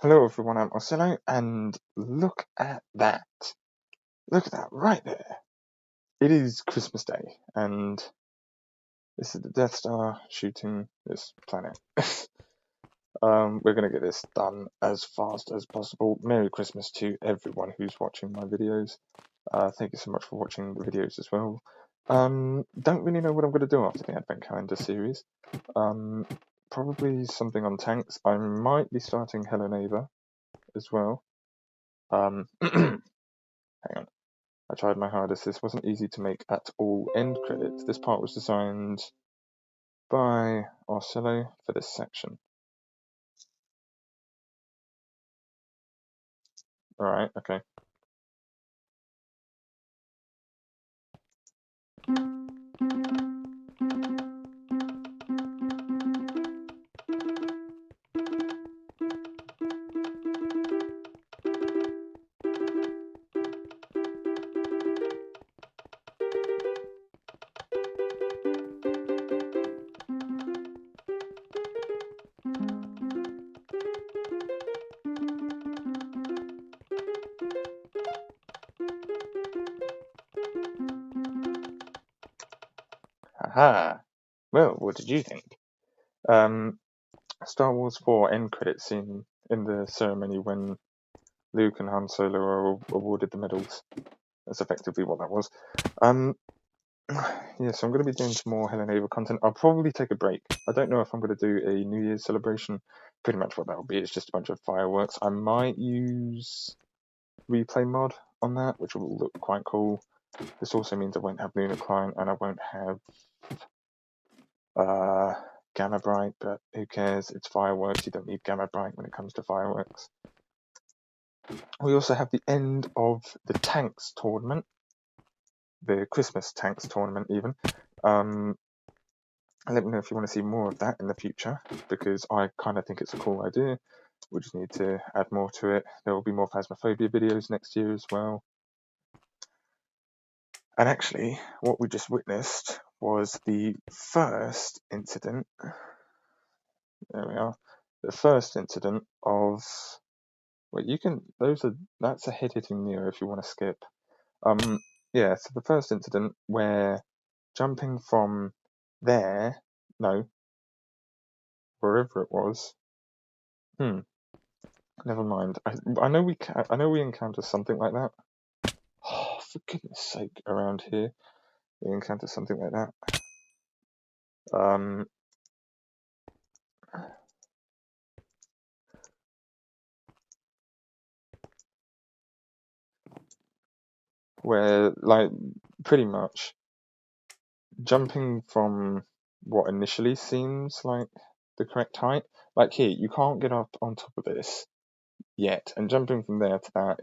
Hello everyone, I'm Ausyellow, and look at that. Look at that right there. It is Christmas Day, and this is the Death Star shooting this planet. We're gonna get this done as fast as possible. Merry Christmas to everyone who's watching my videos. Thank you so much for watching the videos as well. Don't really know what I'm gonna do after the Advent Calendar series. Probably something on tanks. I might be starting Hello Neighbor as well. Hang on. I tried my hardest. This wasn't easy to make at all. End credits. This part was designed by Ausyellow for this section. Alright, okay. Haha. Well, what did you think? Star Wars 4 end credit scene in the ceremony when Luke and Han Solo are awarded the medals. That's effectively what that was. Yeah, so I'm going to be doing some more Hello Neighbor content. I'll probably take a break. I don't know if I'm going to do a New Year's celebration. Pretty much what that will be. It's just a bunch of fireworks. I might use replay mod on that, which will look quite cool. This also means I won't have Lunar Client and I won't have Gamma Bright, but who cares? It's fireworks. You don't need Gamma Bright when it comes to fireworks. We also have the end of the Tanks tournament, the Christmas Tanks tournament even. Let me know if you want to see more of that in the future, because I kind of think it's a cool idea. We just need to add more to it. There will be more Phasmophobia videos next year as well. And actually, what we just witnessed was the first incident. There we are. The first incident of. Wait, you can. That's a head hitting Neo if you want to skip. Yeah. So the first incident where jumping from there, no, wherever it was. Never mind. I know we encounter something like that. Oh, for goodness sake! Around here, we encounter something like that. Where like pretty much jumping from what initially seems like the correct height. Like here, you can't get up on top of this yet, and jumping from there to that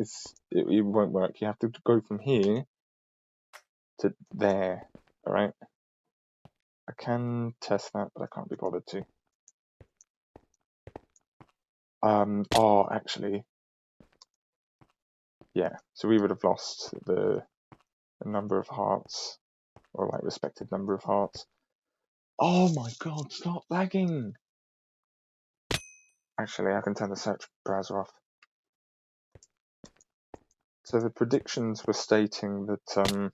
it won't work. You have to go from here to there. All right. I can test that, but I can't be bothered to. Oh, actually, yeah. So we would have lost the number of hearts, or like respective number of hearts. Oh my god! Stop lagging. Actually, I can turn the search browser off. So the predictions were stating that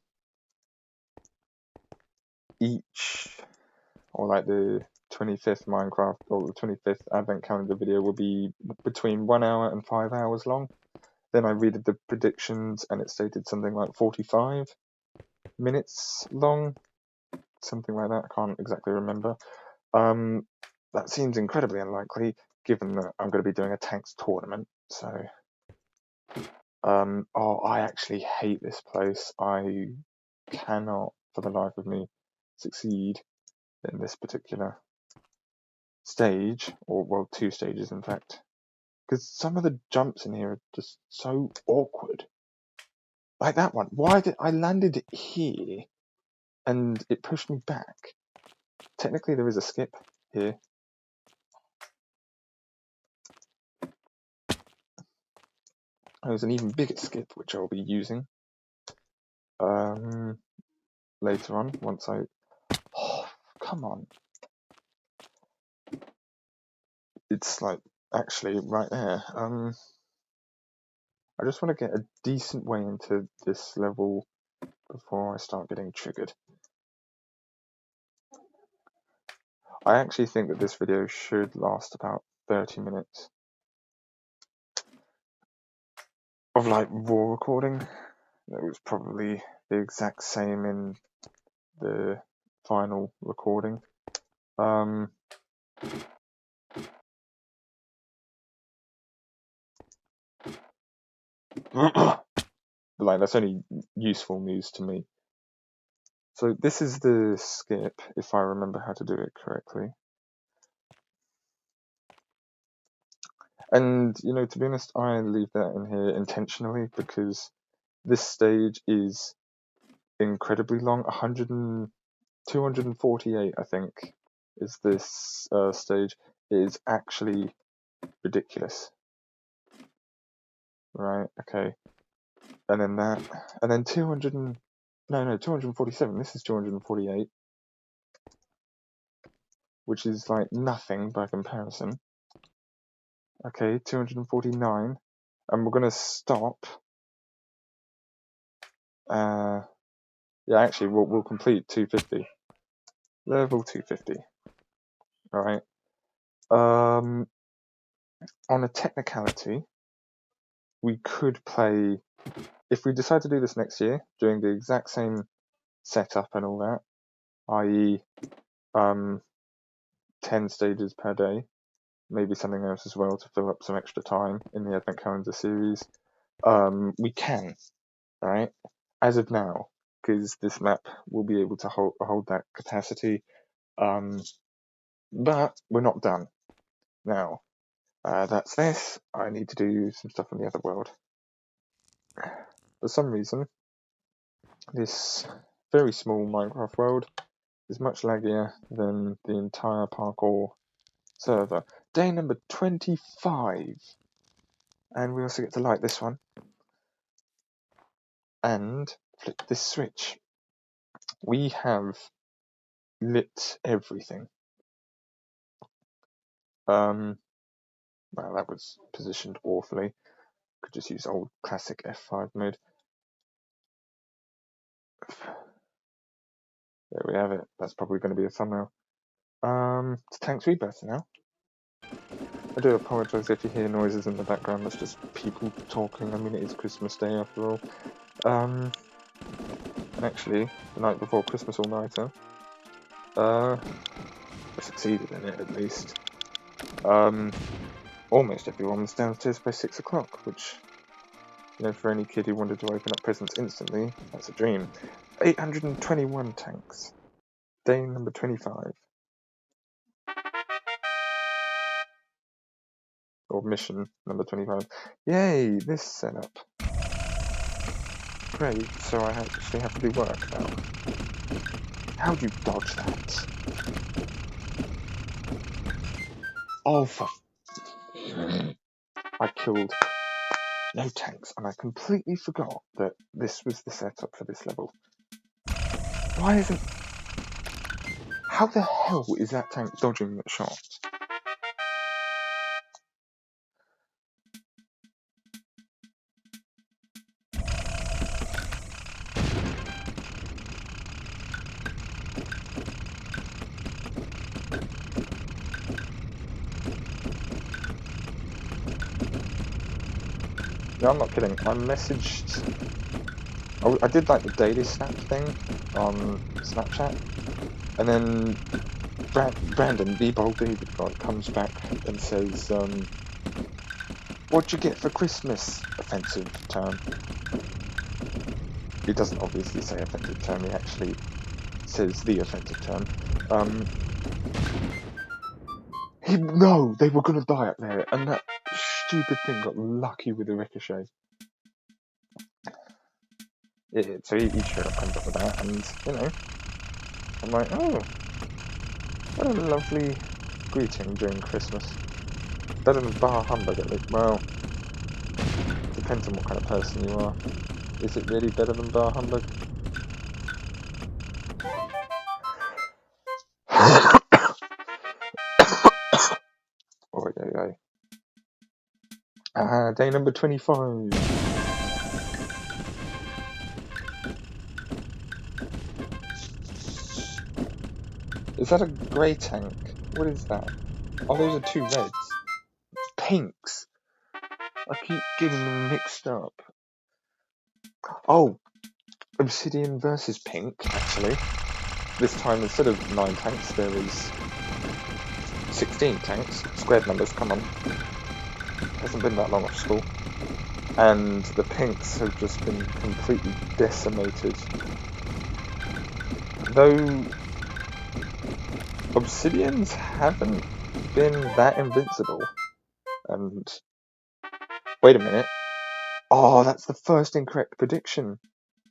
each, or like the 25th Minecraft or the 25th Advent Calendar video will be between 1 hour and 5 hours long. Then I read the predictions and it stated something like 45 minutes long, something like that. I can't exactly remember. That seems incredibly unlikely given that I'm going to be doing a tanks tournament. So, oh, I actually hate this place. I cannot, for the life of me, succeed in this particular stage, or well, two stages in fact, because some of the jumps in here are just so awkward. Like that one. Why did I landed here and it pushed me back? Technically, there is a skip here. There's an even bigger skip which I'll be using later on once I. Oh, come on! It's like actually, right there. I just want to get a decent way into this level before I start getting triggered. I actually think that this video should last about 30 minutes of like raw recording. It was probably the exact same in the final recording. Like, that's only useful news to me. So this is the skip, if I remember how to do it correctly. And, you know, to be honest, I leave that in here intentionally because this stage is incredibly long. 248, I think, is this stage. It is actually ridiculous. Right, okay. And then that, and then 247. This is 248, which is like nothing by comparison. Okay, 249, and we're gonna stop. Yeah, actually, we'll complete 250. Level 250. All right. On a technicality, we could play, if we decide to do this next year, doing the exact same setup and all that, i.e., 10 stages per day, maybe something else as well to fill up some extra time in the Advent Calendar series. We can, right? As of now, because this map will be able to hold that capacity. But we're not done. Now, that's this. I need to do some stuff in the other world. For some reason, this very small Minecraft world is much laggier than the entire parkour server. Day number 25. And we also get to light this one. And flip this switch. We have lit everything. Well, that was positioned awfully. Could just use old classic F5 mode. There we have it. That's probably going to be a thumbnail. It's Tank's Rebirth now. I do apologise if you hear noises in the background. That's just people talking. I mean, it is Christmas Day after all. And actually, the night before Christmas all-nighter, I succeeded in it at least. Almost everyone was downstairs by 6 o'clock, which, you know, for any kid who wanted to open up presents instantly, that's a dream. 821 tanks. Day number 25. Or mission number 25. Yay, this setup. Great, so I actually have to do work now. How'd you dodge that? Oh, I killed no tanks, and I completely forgot that this was the setup for this level. Why isn't... How the hell is that tank dodging that shot? No, I'm not kidding. I messaged... I did like the daily snap thing on Snapchat, and then Brandon, the bold David guy, comes back and says, what'd you get for Christmas? Offensive term. He doesn't obviously say offensive term, he actually says the offensive term. No, they were gonna die up there, and that stupid thing got lucky with the ricochet. Yeah, so he straight up comes up with that, and, you know, I'm like, oh, what a lovely greeting during Christmas. Better than bar humbug, at least. Well, depends on what kind of person you are. Is it really better than bar humbug? Oh, yeah. Day number 25. Is that a grey tank? What is that? Oh, those are two reds. Pinks. I keep getting them mixed up. Oh, Obsidian versus Pink, actually. This time, instead of 9 tanks, there is 16 tanks. Squared numbers, come on. Hasn't been that long off school. And the Pinks have just been completely decimated. Though Obsidians haven't been that invincible. And wait a minute. Oh, that's the first incorrect prediction.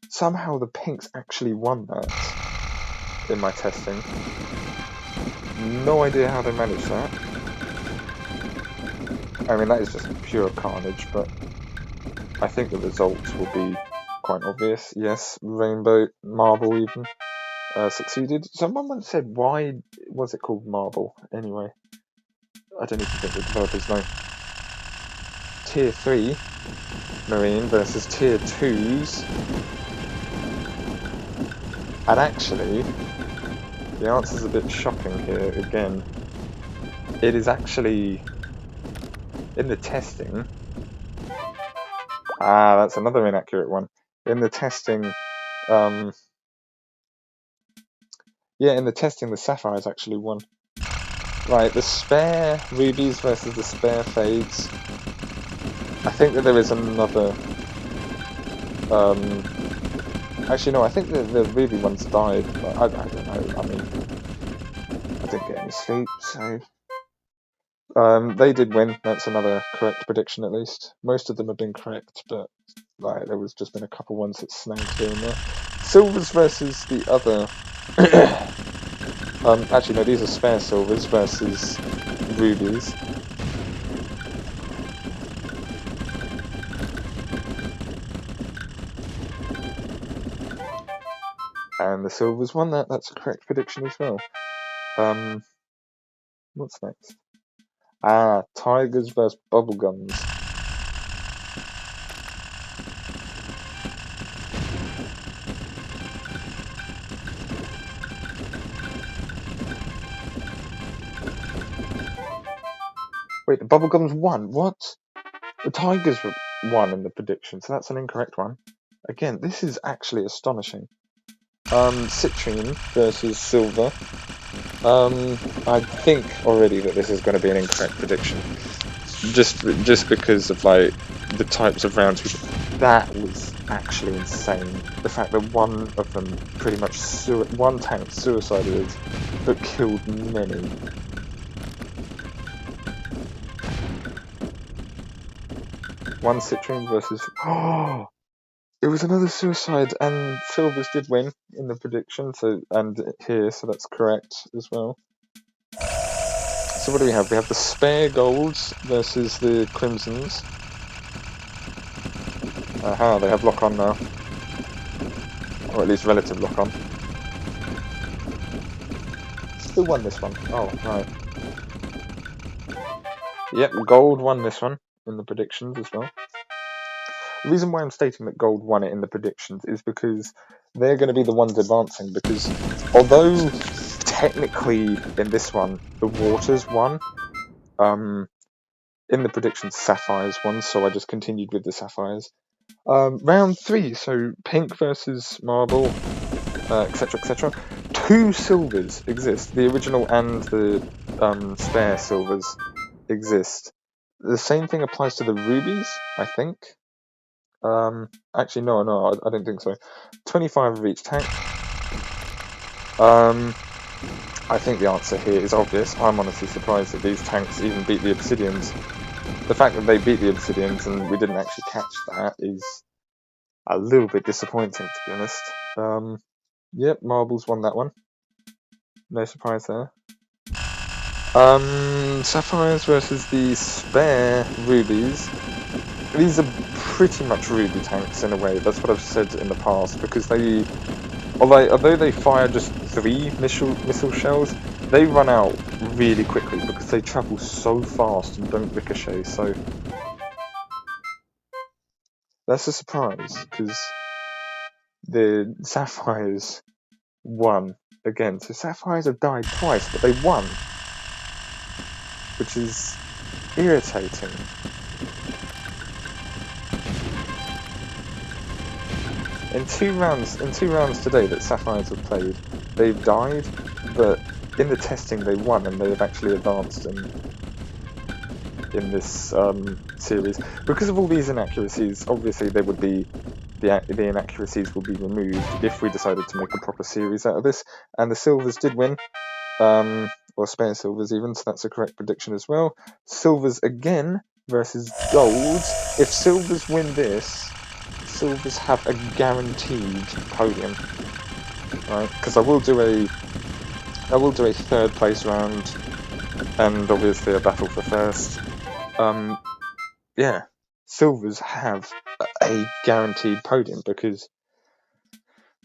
Somehow the Pinks actually won that in my testing. No idea how they managed that. I mean, that is just pure carnage, but I think the results will be quite obvious. Yes, Rainbow, Marble even, succeeded. Someone once said, why was it called Marble anyway? I don't even think the developers know. Tier 3 Marine versus Tier 2s. And actually, the answer's a bit shocking here again. It is actually, in the testing... Ah, that's another inaccurate one. In the testing, in the testing, the Sapphires actually won. Right, the spare rubies versus the spare fades. I think that there is another... actually, no, I think the ruby ones died. But I don't know, I mean... I didn't get any sleep, so... they did win. That's another correct prediction, at least. Most of them have been correct, but... Right, there was just been a couple ones that snagged here and there. Silvers versus the other... actually, no, these are spare silvers versus rubies. And the silvers won that. That's a correct prediction as well. What's next? Ah, tigers versus bubblegums. Wait, the bubblegums won? What? The tigers won in the prediction, so that's an incorrect one. Again, this is actually astonishing. Citrine versus silver. I think already that this is going to be an incorrect prediction. Just because of like the types of rounds that was actually insane. The fact that one of them pretty much one tank suicided but killed many. One Citrine versus... Oh! It was another suicide, and Silvers did win in the prediction, so here, so that's correct as well. So what do we have? We have the spare golds versus the crimsons. Aha, they have lock-on now. Or at least relative lock-on. Who won this one? Oh, right. Yep, gold won this one in the predictions as well. The reason why I'm stating that gold won it in the predictions is because they're going to be the ones advancing, because although technically in this one the waters won, in the predictions sapphires won, so I just continued with the sapphires. Round 3, so pink versus marble, etc, etc. 2 silvers exist, the original and the spare silvers exist. The same thing applies to the rubies, I think. Actually, no, I don't think so. 25 of each tank. I think the answer here is obvious. I'm honestly surprised that these tanks even beat the Obsidians. The fact that they beat the Obsidians and we didn't actually catch that is a little bit disappointing, to be honest. Yep, marbles won that one. No surprise there. Sapphires versus the spare rubies. These are pretty much ruby tanks in a way. That's what I've said in the past, because they, although they fire just 3 missile shells, they run out really quickly because they travel so fast and don't ricochet. So That's a surprise, because the Sapphires won again. So Sapphires have died twice, but they won, which is irritating. In two rounds today that Sapphires have played, they've died, but in the testing they won, and they have actually advanced in this series. Because of all these inaccuracies, obviously there would be the inaccuracies will be removed if we decided to make a proper series out of this. And the Silvers did win, or spare Silvers even, so that's a correct prediction as well. Silvers again versus Golds. If Silvers win this, Silvers have a guaranteed podium, right? Because I will do a third place round, and obviously a battle for first. Yeah, Silvers have a guaranteed podium, because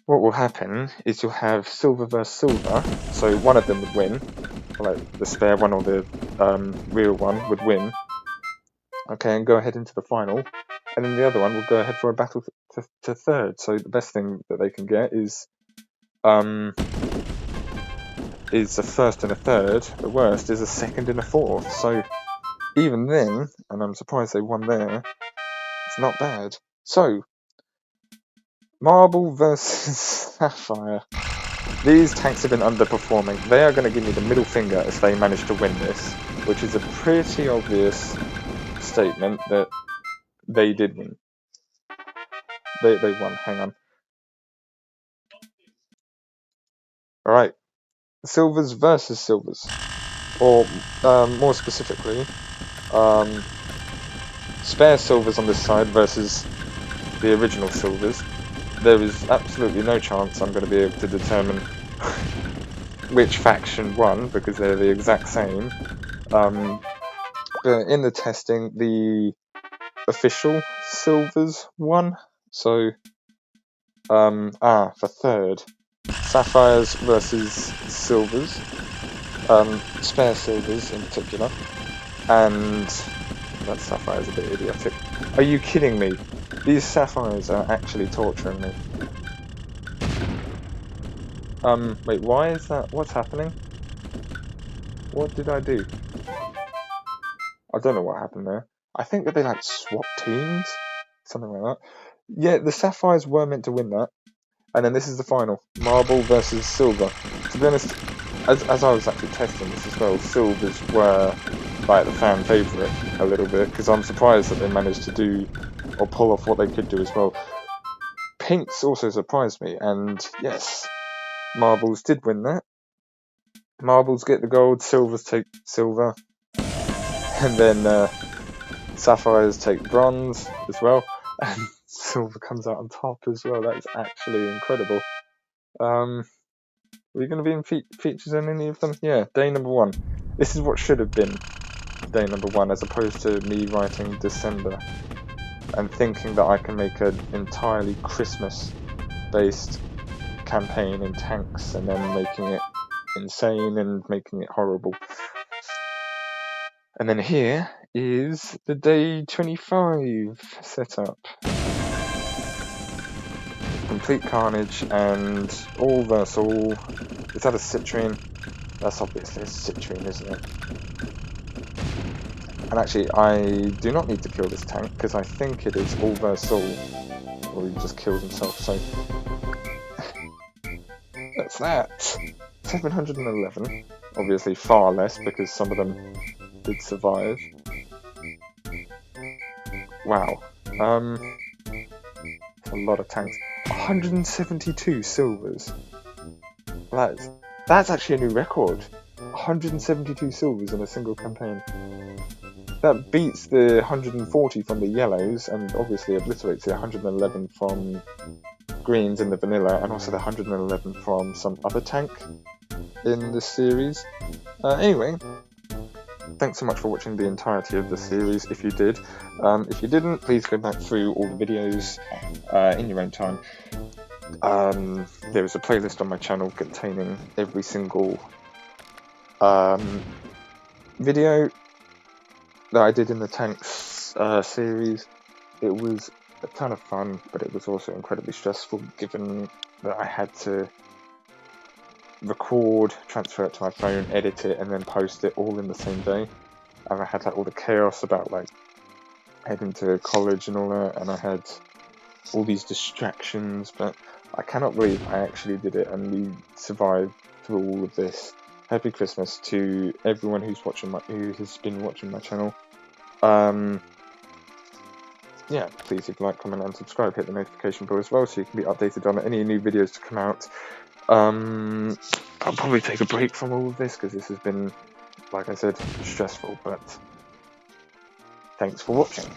what will happen is you'll have Silver versus Silver, so one of them would win, like the spare one or the real one would win, okay, and go ahead into the final, and then the other one will go ahead for a battle to third. So the best thing that they can get is a first and a third. The worst is a second and a fourth. So even then, and I'm surprised they won there, it's not bad. So Marble versus Sapphire. These tanks have been underperforming. They are going to give me the middle finger if they manage to win this, which is a pretty obvious statement that they did win. They won. Hang on. Alright. Silvers versus Silvers. Or, more specifically, spare Silvers on this side versus the original Silvers. There is absolutely no chance I'm going to be able to determine which faction won, because they're the exact same. But in the testing, the official Silvers won. So, for third, Sapphires versus Silvers, spare Silvers in particular, and that Sapphire's a bit idiotic. Are you kidding me? These Sapphires are actually torturing me. Wait, why is that? What's happening? What did I do? I don't know what happened there. I think that they like swapped teams, something like that. Yeah, the Sapphires were meant to win that. And then this is the final, Marble versus Silver. To be honest, as I was actually testing this as well, Silvers were like the fan favourite a little bit, because I'm surprised that they managed to do or pull off what they could do as well. Pinks also surprised me, and yes, Marbles did win that. Marbles get the gold, Silvers take silver, and then Sapphires take bronze as well, and Silver comes out on top as well. That is actually incredible. Are we going to be in features in any of them? Yeah, day number 1. This is what should have been day number 1, as opposed to me writing December and thinking that I can make an entirely Christmas-based campaign in tanks and then making it insane and making it horrible. And then here is the day 25 setup. Complete carnage and all versus all. Is that a citrine? That's obviously a citrine, isn't it? And actually, I do not need to kill this tank, because I think it is all versus all. Or he just killed himself, so... That's that! 711. Obviously far less, because some of them did survive. Wow. That's a lot of tanks. 172 silvers. That's actually a new record. 172 silvers in a single campaign. That beats the 140 from the yellows, and obviously obliterates the 111 from greens in the vanilla, and also the 111 from some other tank in this series. Anyway, thanks so much for watching the entirety of the series, if you did. If you didn't, please go back through all the videos in your own time. There is a playlist on my channel containing every single video that I did in the tanks series. It was a ton of fun, but it was also incredibly stressful given that I had to record, transfer it to my phone, edit it, and then post it all in the same day. And I had like all the chaos about like heading to college and all that, and I had all these distractions, but I cannot believe I actually did it and we survived through all of this. Happy Christmas to everyone who has been watching my channel. Yeah, please leave a like, comment and subscribe, hit the notification bell as well so you can be updated on any new videos to come out. I'll probably take a break from all of this because this has been, like I said, stressful, but thanks for watching.